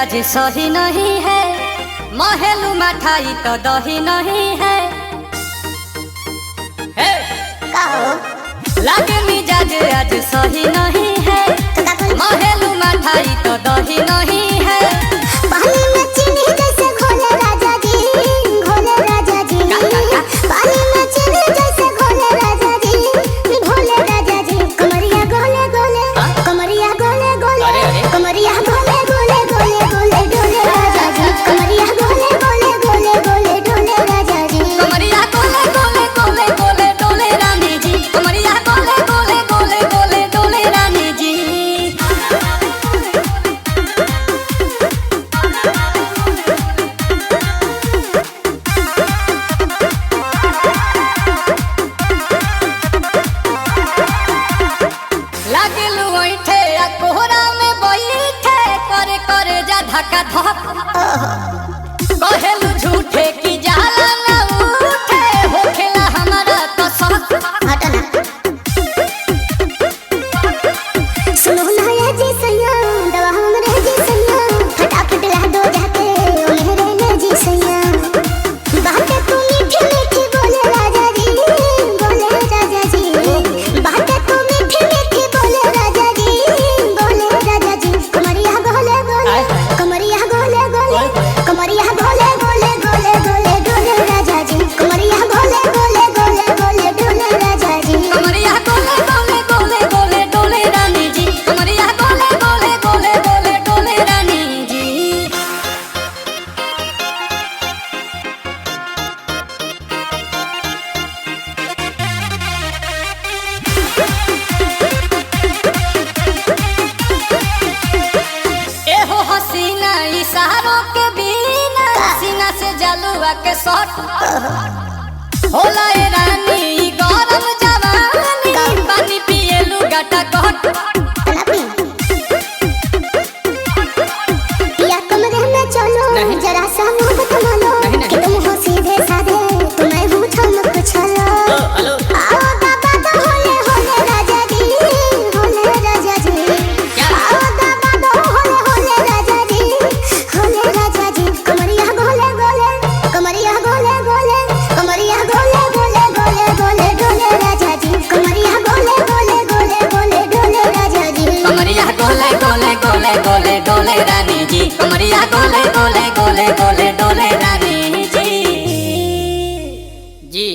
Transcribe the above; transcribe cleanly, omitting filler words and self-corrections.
आज सही नहीं है, महलू मठाई तो दही नहीं है। लागे मिजाज आज सही नहीं है, महलू मठाई तो दही नहीं है। पानी में चीनी जैसे घोले राजा जी, घोले राजा जी। पानी में चीनी जैसे घोले राजा जी, घोले राजा जी। कमरिया गोले गोले, कमरिया गोले गोले, कमरिया गोले गोले गोले गोले डोले राजा जी। कमरिया गोले गोले गोले गोले डोले राजा जी। कमरिया गोले गोले गोले गोले डोले रानी जी। कमरिया गोले गोले गोले गोले डोले रानी जी। लागलू ऐठे आ कोहरा में बैठे, करे करे जा धक्का धक। कहेलू झूठे की जाला ना उठे, होखेला हमारा तो शक। हटना सुनो ना ये जी सैया, दवा हमरे जी सैया। फटाफट ला दो जाके ओ मेरे जी सैया। बातें तू मीठी मीठी बोले राजा जी, बोले राजा जी। बातें तू मीठी मीठी बोले राजा जी, बोले राजा जी। कमरिया गोले गोले, कमरिया गोले गोले, कमरिया गोले गोले गोले गोले डोले राजा जी। कमरिया गोले गोले गोले गोले डोले राजा जी। कमरिया गोले गोले गोले गोले डोले रानी जी। कमरिया गोले गोले गोले गोले डोले रानी जी। एहो हसीना इशारों के बिना, सीना से जलुआ के शॉट होला ए रानी। ई गरम जवानी, पानी पिए लुगाटा कट। या कमरे में चलो, नहीं। जरा सा मोहब्बत मानो। नहीं, नहीं। कि तुम हो सीधे साधे, तुम्हें हूँ ठमक छलो। आओ दादा दा होले होले राजा जी, होले राजा जी। आओ दादा दा होले होले राजा जी, होले राजा जी। कमरिया गोले गोले, कमरिया गोले गोले, कमरिया गोले गोले गोले गोले डोले राजा जी। कमरिया गोले गोले गोले गोले डोले राजा जी। कमरिया गोले गोले गोले गोले डोले रानी जी। कमरिया गोले गोले गोले गोले डोले रानी जी। जी।